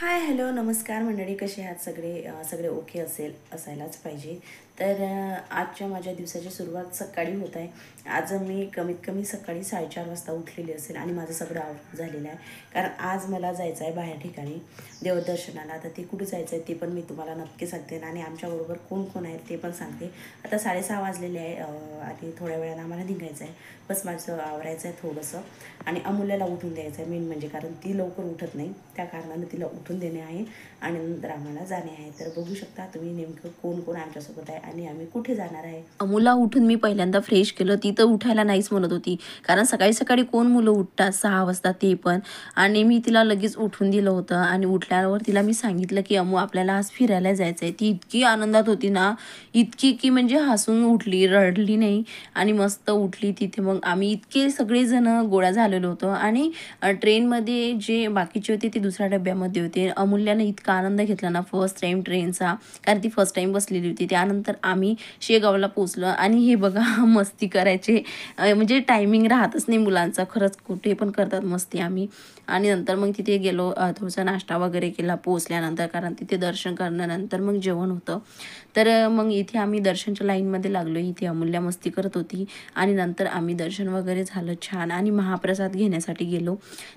Hi hello नमस्कार मंडळी, कसे आहात सगळे? सगळे ओके असायलाच पाहिजे. तर आजच्या माझ्या दिवसाची सुरुवात सकाळी होत आहे. आज मी कमीत कमी सकाळी 4:30 वाजता उठलेली असेल आणि माझं सगळं आवरून झालेलं आहे. कारण आज मला जायचं आहे बाहेर ठिकाणी देवदर्शनाला. तर ते कुठे जायचं आहे ते पण मी तुम्हाला नक्की सांगते आणि आमच्याबरोबर कोण कोण आहेत ते पण सांगते. आता 6:30 वाजलेले आहे आणि थोड्या वेळानं आम्हाला निघायचं आहे. बस माझं आवरायचं आहे थोडंसं आणि अमूल्याला उठून द्यायचं आहे मेन म्हणजे, कारण ती लवकर उठत नाही, त्या कारणानं तिला उठून देणे आहे आणि नंतर आम्हाला जाणे आहे. तर बघू शकता तुम्ही नेमकं कोण कोण आमच्यासोबत आहे आणि आम्ही कुठे जाणार आहे. अमूला उठून मी पहिल्यांदा फ्रेश केलं. ती तर उठायला नाहीच म्हणत होती, कारण सकाळी सकाळी कोण मुलं उठतात 6 वाजता ते पण. आणि मी तिला लगेच उठून दिलं होतं आणि उठल्यावर तिला मी सांगितलं की अमू आपल्याला आज फिरायला जायचं आहे. ती इतकी आनंदात होती ना, इतकी की म्हणजे हसून उठली, रडली नाही आणि मस्त उठली. तिथे मग आम्ही इतके सगळेजण गोळा झालेलो होतो आणि ट्रेनमध्ये जे बाकीचे होते ते दुसऱ्या डब्यामध्ये होते. अमूल्याने इतका आनंद घेतला ना फर्स्ट टाईम ट्रेनचा, कारण ती फर्स्ट टाईम बसलेली होती. त्यानंतर आम्ही शेगावला पोचलो आणि हे बघा मस्ती करायचे म्हणजे टायमिंग राहतच नाही मुलांचा, खरंच कुठे पण करतात मस्ती आम्ही. आणि नंतर मग तिथे गेलो, थोडासा नाश्ता वगैरे केला पोचल्यानंतर, कारण तिथे दर्शन करण्यानंतर मग जेवण होतं. तर मग इथे आम्ही दर्शनच्या लाईनमध्ये लागलो. इथे अमूल्या मस्ती करत होती आणि नंतर आम्ही दर्शन वगैरे झालं छान आणि महाप्रसाद घेण्यासाठी गेलो.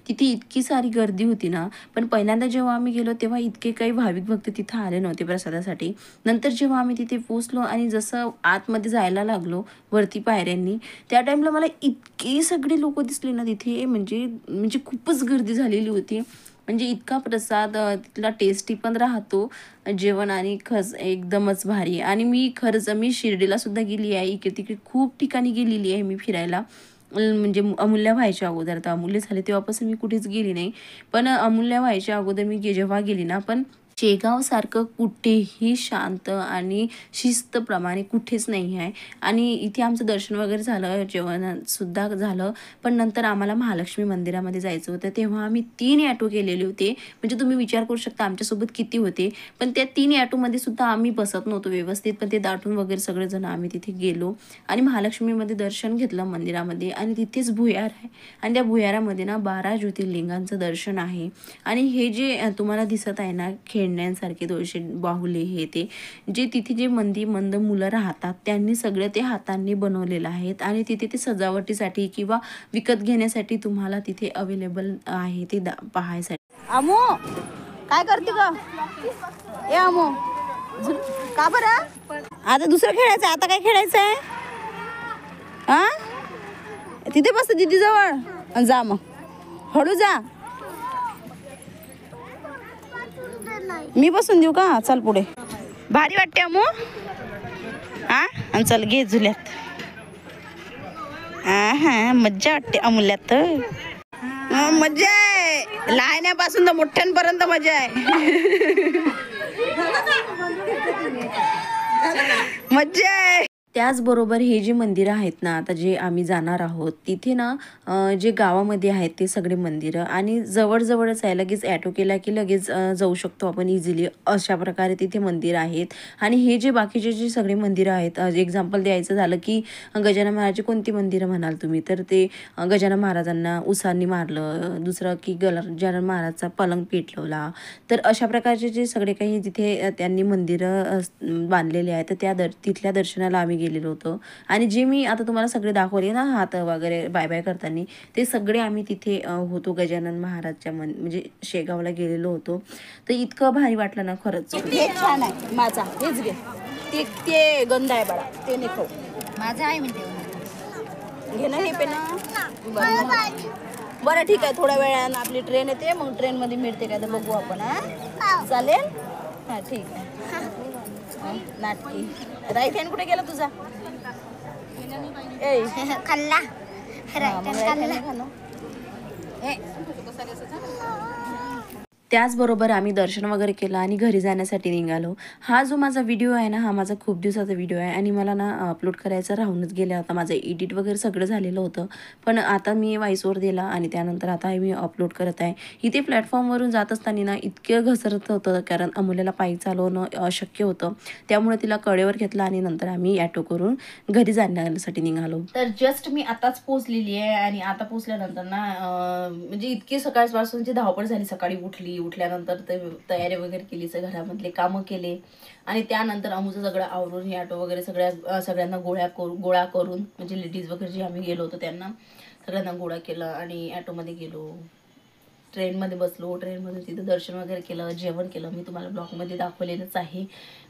तिथे इतकी सारी गर्दी होती ना, पण पहिल्यांदा जेव्हा आम्ही गेलो तेव्हा इतके काही भाविक भक्त तिथं आले नव्हते प्रसादासाठी. नंतर जेव्हा आम्ही तिथे पोचलो आणि जसं आतमध्ये जायला लागलो वरती पायऱ्यांनी, त्या टाईमला मला इतकी सगळी लोक दिसली ना तिथे, म्हणजे म्हणजे खूपच गर्दी झालेली होती. म्हणजे इतका प्रसाद तिथला टेस्टी पण राहतो जेवण आणि खस एकदमच भारी. आणि मी खरंच मी शिर्डीला सुद्धा गेली आहे, इकडे तिकडे खूप ठिकाणी गेलेली आहे मी फिरायला. म्हणजे अमूल्य व्हायच्या अगोदर, तर अमूल्य झाले तेव्हापासून मी कुठेच गेली नाही. पण अमूल्य व्हायच्या अगोदर मी जेव्हा गेली ना, पण शेगावसारखं कुठेही शांत आणि शिस्तप्रमाणे कुठेच नाही आहे. आणि इथे आमचं दर्शन वगैरे झालं, जेवणसुद्धा झालं. पण नंतर आम्हाला महालक्ष्मी मंदिरामध्ये जायचं होतं, तेव्हा आम्ही 3 ॲटो केलेले होते. म्हणजे तुम्ही विचार करू शकता आमच्यासोबत किती होते. पण त्या 3 ॲटोमध्ये सुद्धा आम्ही बसत नव्हतो व्यवस्थित, पण ते दाटून वगैरे सगळेजण आम्ही तिथे गेलो आणि महालक्ष्मीमध्ये दर्शन घेतलं मंदिरामध्ये. आणि तिथेच भुयार आहे आणि त्या भुयारामध्ये ना 12 ज्योतिर्लिंगांचं दर्शन आहे. आणि हे जे तुम्हाला दिसत आहे ना खेळण्यांसारखे दोषे बाहुले, हे ते जे तिथे जे मंद मुलं राहतात त्यांनी सगळं ते हातांनी बनवलेलं आहेत आणि तिथे ते सजावटीसाठी किंवा विकत घेण्यासाठी तुम्हाला तिथे अवेलेबल आहे ते पाहायसाठी. अमो काय करते ग? ए अमो, का बरं आता दुसरं खेळायचं? आता काय खेळायचं आहे? हा, तिथे बस दीदी जवळ, जा मग हळू जा. मी बसून देऊ का? चल पुढे. भारी वाटते अमो. हा चल घे झुल्यात. हा मज्जा वाटते अमूल्यात. मज्जा आहे, लहान्यापासून तर मोठ्यांपर्यंत मजा आहे. मज्जा आहे. त्याचबरोबर हे जे मंदिरं आहेत ना, आता जे आम्ही जाणार आहोत तिथे ना जे गावामध्ये आहेत ते सगळे मंदिरं आणि जवळजवळच आहे, लगेच ॲटो केला की लगेच जाऊ शकतो आपण इझिली, अशा प्रकारे तिथे मंदिरं आहेत. आणि हे जे बाकीचे जे सगळे मंदिरं आहेत, एक्झाम्पल द्यायचं झालं की गजानन महाराजची कोणती मंदिरं म्हणाल तुम्ही, तर ते गजानन महाराजांना उसांनी मारलं, दुसरं की गजानन महाराजचा पलंग पेटवला. तर अशा प्रकारचे जे सगळे काही तिथे त्यांनी मंदिरं बांधलेले आहेत, तर तिथल्या दर्शनाला आम्ही गेलेलो होतो. आणि जे मी आता तुम्हाला सगळे दाखवले ना हात वगैरे बाय बाय करताना, ते सगळे आम्ही तिथे होतो गजानन महाराजच्या म्हणजे शेगावला गेलेलो होतो. तर इतकं भारी वाटलं ना खरंच. हे छान आहे माझा, हेच घे. ते गंध आहे बाळा, ते नाही खाऊ. माझा आहे म्हणते घे ना हे पे ना. बरं ठीक आहे, थोड्या वेळानं आपली ट्रेन येते, मग ट्रेनमध्ये मिळते काय तर बघू आपण. हा चालेल, हां ठीक आहे. नाटकी राईट हँड कुठे गेला तुझा? ए खाल्ला त्याचबरोबर आम्ही दर्शन वगैरे केलं आणि घरी जाण्यासाठी निघालो. हा जो माझा व्हिडिओ आहे ना, हा माझा खूप दिवसाचा व्हिडिओ आहे आणि मला ना अपलोड करायचा राहूनच गेला होता. माझं एडिट वगैरे सगळं झालेलं होतं, पण आता मी व्हॉइसओव्हर दिला आणि त्यानंतर आता मी अपलोड करत आहे. इथे प्लॅटफॉर्मवरून जात असताना ना इतकं घसरत होतं, कारण अमूल्याला पायी चालवणं अशक्य होतं. त्यामुळे तिला कडेवर घेतलं आणि नंतर आम्ही ॲटो करून घरी जाण्यासाठी निघालो. तर जस्ट मी आताच पोचलेली आहे आणि आता पोचल्यानंतर ना म्हणजे इतकी सकाळपासूनची धावपळ झाली. सकाळी उठली, उठली, उठल्यानंतर ते तयारी वगैरे केली, घरामधले कामं केले आणि त्यानंतर अमूचं सगळं आवरून हे ऑटो वगैरे सगळ्यांना गोळा करून म्हणजे लेडीज वगैरे जे आम्ही गेलो होतो त्यांना सगळ्यांना गोळा केलं आणि ॲटोमध्ये गेलो, ट्रेनमध्ये बसलो, ट्रेनमध्ये तिथं दर्शन वगैरे केलं, जेवण केलं, मी तुम्हाला ब्लॉगमध्ये दाखवलेलंच आहे.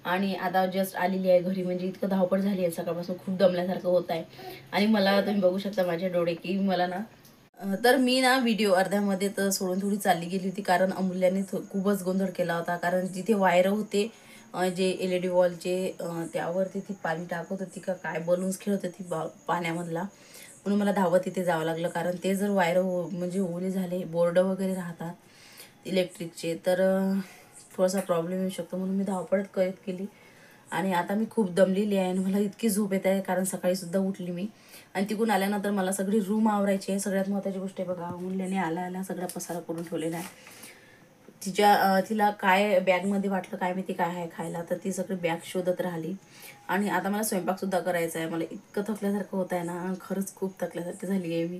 आणि आता जस्ट आलेली आहे घरी. म्हणजे इतकं धावपळ झाली आहे सकाळपासून, खूप दमल्यासारखं होत आहे आणि मला तुम्ही बघू शकता माझे डोळे की मला ना तर मी ना व्हिडिओ अर्ध्यामध्ये तर सोडून थोडी चालली गेली होती, कारण अमूल्याने खूपच गोंधळ केला होता. कारण जिथे वायर होते जे LED वॉलचे त्यावरती ती पाणी टाकत होती का काय, बलून्स खेळत होती पाण्यामधला, म्हणून मला धावत तिथे जावं लागलं. कारण ते जर वायर म्हणजे ओले झाले, बोर्ड वगैरे राहतात इलेक्ट्रिकचे, तर थोडासा प्रॉब्लेम येऊ शकतो, म्हणून मी धावपळत करत केली. आणि आता मी खूप दमलेली आहे आणि मला इतकी झोप येत आहे, कारण सकाळीसुद्धा उठली मी. आणि तिकडून आल्यानंतर मला सगळी रूम आवरायची आहे. सगळ्यात महत्त्वाची गोष्ट आहे बघा, मुलाने आला सगळा पसारा करून ठेवलेला आहे. तिला काय बॅगमध्ये वाटलं काय माहिती काय आहे खायला, तर ती सगळी बॅग शोधत राहिली. आणि आता मला स्वयंपाकसुद्धा करायचा आहे. मला इतकं थकल्यासारखं होत आहे ना, खरंच खूप थकल्यासारखी झाली आहे मी.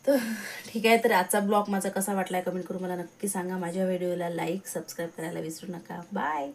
तर ठीक आहे, तर आजचा ब्लॉग माझा कसा वाटला आहे कमेंट करून मला नक्की सांगा. माझ्या व्हिडिओला लाईक सबस्क्राईब करायला विसरू नका. बाय.